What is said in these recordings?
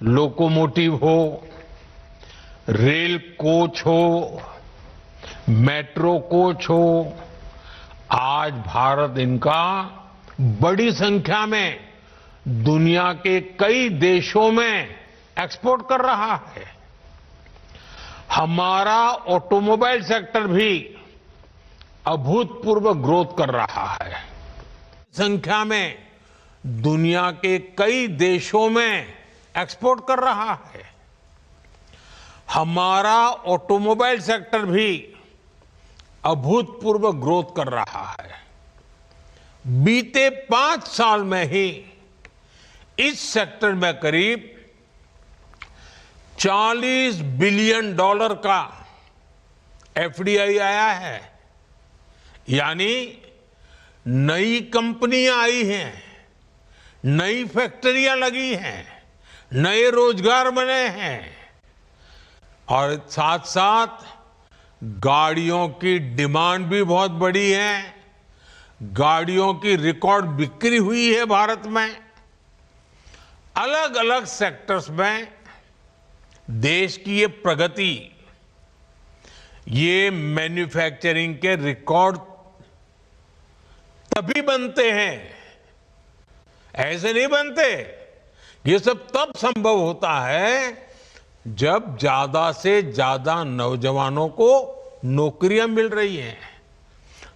Locomotive हो, rail coach हो, metro coach हो, आज भारत इनका बड़ी संख्या में दुनिया के कई देशों में एक्सपोर्ट कर रहा है। हमारा ऑटोमोबाइल सेक्टर भी अभूतपूर्व ग्रोथ कर रहा है। संख्या में दुनिया के कई देशों में एक्सपोर्ट कर रहा है। हमारा ऑटोमोबाइल सेक्टर भी अभूतपूर्व ग्रोथ कर रहा है। बीते 5 साल में ही इस सेक्टर में करीब $40 बिलियन का एफडीआई आया है, यानी नई कंपनियां आई हैं, नई फैक्ट्रियां लगी हैं, नए रोजगार बने हैं और साथ साथ गाड़ियों की डिमांड भी बहुत बढ़ी है। गाड़ियों की रिकॉर्ड बिक्री हुई है भारत में। अलग अलग सेक्टर्स में देश की ये प्रगति, ये मैन्युफैक्चरिंग के रिकॉर्ड तभी बनते हैं, ऐसे नहीं बनते। ये सब तब संभव होता है जब ज्यादा से ज्यादा नौजवानों को नौकरियां मिल रही हैं,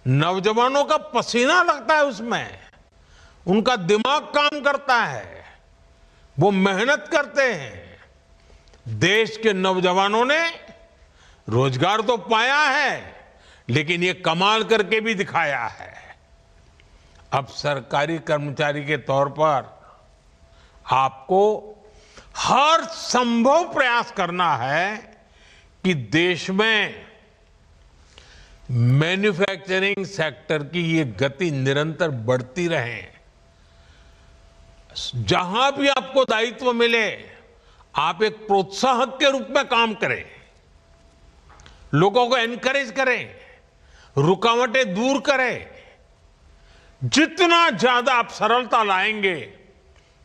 नौजवानों का पसीना लगता है उसमें, उनका दिमाग काम करता है, वो मेहनत करते हैं। देश के नौजवानों ने रोजगार तो पाया है, लेकिन ये कमाल करके भी दिखाया है। अब सरकारी कर्मचारी के तौर पर आपको हर संभव प्रयास करना है कि देश में मैन्युफैक्चरिंग सेक्टर की ये गति निरंतर बढ़ती रहे। जहां भी आपको दायित्व मिले, आप एक प्रोत्साहक के रूप में काम करें, लोगों को एनकरेज करें, रुकावटें दूर करें। जितना ज्यादा आप सरलता लाएंगे,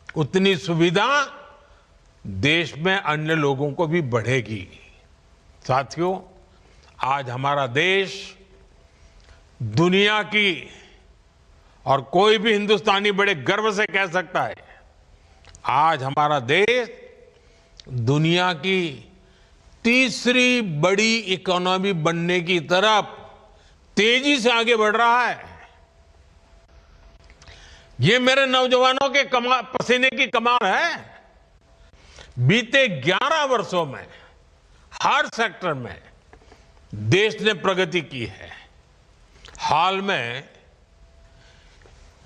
उतनी सुविधा देश में अन्य लोगों को भी बढ़ेगी। साथियों, आज हमारा देश दुनिया की, और कोई भी हिंदुस्तानी बड़े गर्व से कह सकता है, आज हमारा देश दुनिया की तीसरी बड़ी इकोनॉमी बनने की तरफ तेजी से आगे बढ़ रहा है। ये मेरे नौजवानों के पसीने की कमाल है। बीते 11 वर्षों में हर सेक्टर में देश ने प्रगति की है। हाल में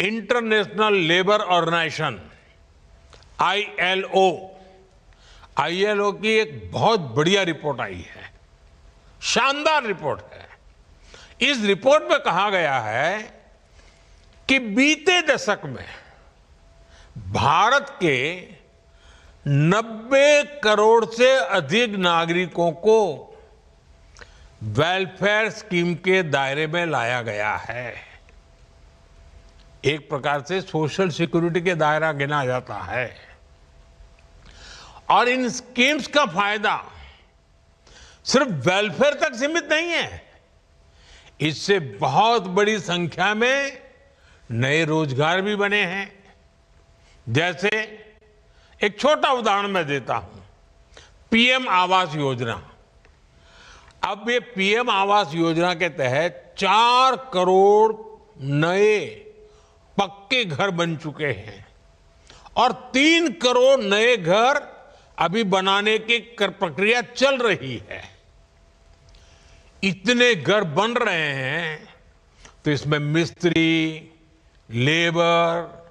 इंटरनेशनल लेबर ऑर्गेनाइजेशन आईएलओ की एक बहुत बढ़िया रिपोर्ट आई है, शानदार रिपोर्ट है। इस रिपोर्ट में कहा गया है कि बीते दशक में भारत के 90 करोड़ से अधिक नागरिकों को वेलफेयर स्कीम के दायरे में लाया गया है। एक प्रकार से सोशल सिक्योरिटी के दायरा गिना जाता है। और इन स्कीम्स का फायदा सिर्फ वेलफेयर तक सीमित नहीं है, इससे बहुत बड़ी संख्या में नए रोजगार भी बने हैं। जैसे एक छोटा उदाहरण मैं देता हूं, पीएम आवास योजना। अब ये पीएम आवास योजना के तहत 4 करोड़ नए पक्के घर बन चुके हैं और 3 करोड़ नए घर अभी बनाने की प्रक्रिया चल रही है। इतने घर बन रहे हैं तो इसमें मिस्त्री, लेबर,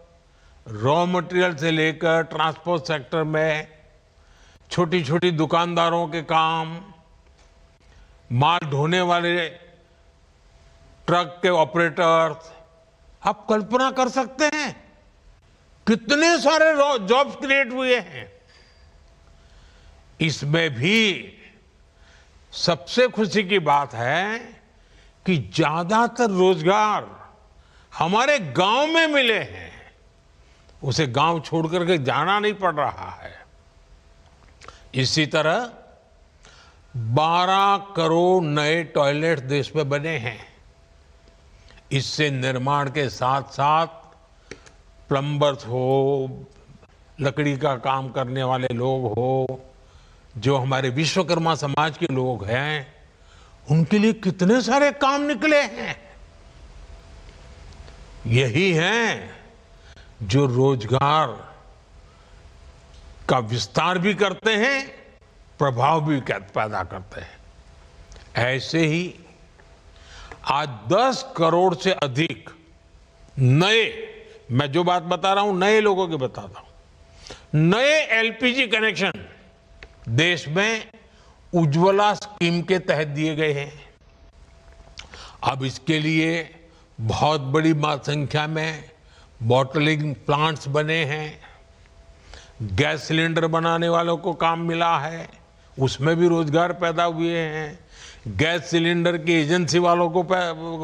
रॉ मटेरियल से लेकर ट्रांसपोर्ट सेक्टर में छोटी छोटी दुकानदारों के काम, माल ढोने वाले ट्रक के ऑपरेटर्स, आप कल्पना कर सकते हैं कितने सारे जॉब्स क्रिएट हुए हैं। इसमें भी सबसे खुशी की बात है कि ज्यादातर रोजगार हमारे गांव में मिले हैं, उसे गांव छोड़ करके जाना नहीं पड़ रहा है। इसी तरह 12 करोड़ नए टॉयलेट देश में बने हैं। इससे निर्माण के साथ साथ प्लम्बर्स हो, लकड़ी का काम करने वाले लोग हो, जो हमारे विश्वकर्मा समाज के लोग हैं, उनके लिए कितने सारे काम निकले हैं। यही हैं जो रोजगार का विस्तार भी करते हैं, प्रभाव भी पैदा करते हैं। ऐसे ही आज 10 करोड़ से अधिक नए, मैं जो बात बता रहा हूं नए लोगों की बताता हूं, नए एलपीजी कनेक्शन देश में उज्ज्वला स्कीम के तहत दिए गए हैं। अब इसके लिए बहुत बड़ी संख्या में बॉटलिंग प्लांट्स बने हैं। गैस सिलेंडर बनाने वालों को काम मिला है, उसमें भी रोजगार पैदा हुए हैं। गैस सिलेंडर की एजेंसी वालों को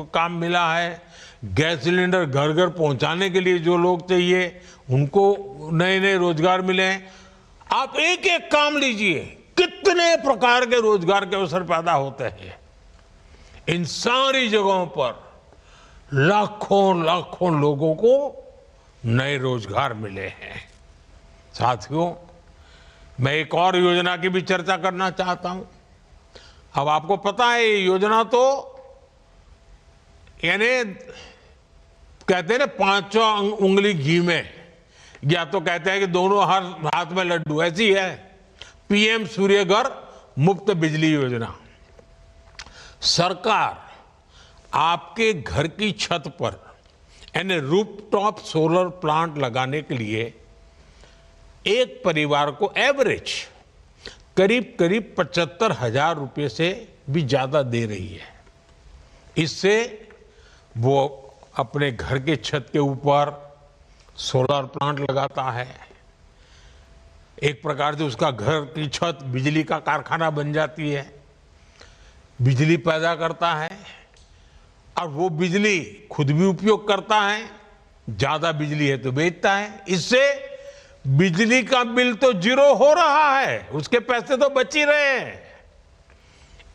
काम मिला है। गैस सिलेंडर घर घर पहुंचाने के लिए जो लोग चाहिए उनको नए नए रोजगार मिले हैं। आप एक एक काम लीजिए, कितने प्रकार के रोजगार के अवसर पैदा होते हैं। इन सारी जगहों पर लाखों लाखों लोगों को नए रोजगार मिले हैं। साथियों, मैं एक और योजना की भी चर्चा करना चाहता हूं। अब आपको पता है ये योजना तो यानी कहते हैं ना, 5 उंगली घी में, या तो कहते हैं कि दोनों हाथ में लड्डू, ऐसी है पीएम सूर्य घर मुफ्त बिजली योजना। सरकार आपके घर की छत पर यानी रूफटॉप सोलर प्लांट लगाने के लिए एक परिवार को एवरेज करीब करीब 75,000 रुपये से भी ज्यादा दे रही है। इससे वो अपने घर के छत के ऊपर सोलर प्लांट लगाता है। एक प्रकार से उसका घर की छत बिजली का कारखाना बन जाती है, बिजली पैदा करता है और वो बिजली खुद भी उपयोग करता है। ज्यादा बिजली है तो बेचता है। इससे बिजली का बिल तो जीरो हो रहा है, उसके पैसे तो बच ही रहे हैं।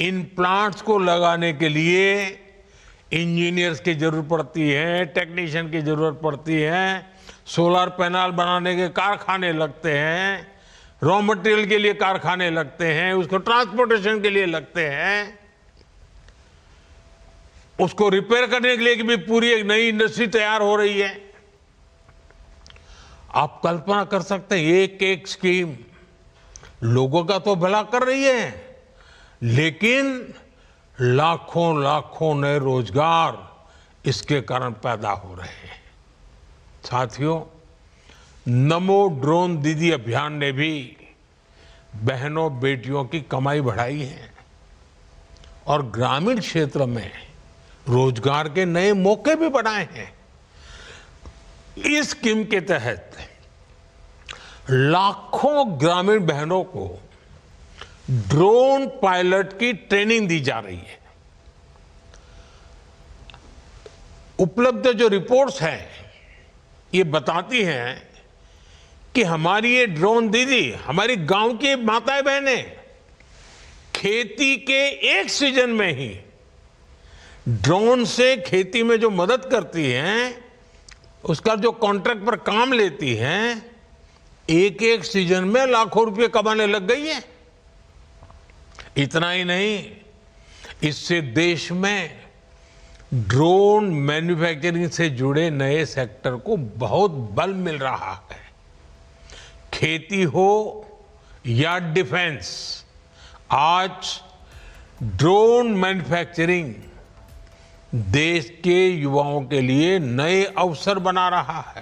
इन प्लांट्स को लगाने के लिए इंजीनियर्स की जरूरत पड़ती है, टेक्नीशियन की जरूरत पड़ती है, सोलर पैनल बनाने के कारखाने लगते हैं, रॉ मटेरियल के लिए कारखाने लगते हैं, उसको ट्रांसपोर्टेशन के लिए लगते हैं, उसको रिपेयर करने के लिए भी पूरी एक नई इंडस्ट्री तैयार हो रही है। आप कल्पना कर सकते हैं, एक एक स्कीम लोगों का तो भला कर रही है, लेकिन लाखों लाखों नए रोजगार इसके कारण पैदा हो रहे हैं। साथियों, नमो ड्रोन दीदी अभियान ने भी बहनों बेटियों की कमाई बढ़ाई है और ग्रामीण क्षेत्र में रोजगार के नए मौके भी बनाए हैं। इस स्कीम के तहत लाखों ग्रामीण बहनों को ड्रोन पायलट की ट्रेनिंग दी जा रही है। उपलब्ध जो रिपोर्ट्स हैं ये बताती हैं कि हमारी ये ड्रोन दीदी, हमारी गांव की माताएं बहनें खेती के एक सीजन में ही ड्रोन से खेती में जो मदद करती हैं, उसका जो कॉन्ट्रैक्ट पर काम लेती हैं, एक एक सीजन में लाखों रुपए कमाने लग गई है। इतना ही नहीं, इससे देश में ड्रोन मैन्युफैक्चरिंग से जुड़े नए सेक्टर को बहुत बल मिल रहा है। खेती हो या डिफेंस, आज ड्रोन मैन्युफैक्चरिंग देश के युवाओं के लिए नए अवसर बना रहा है।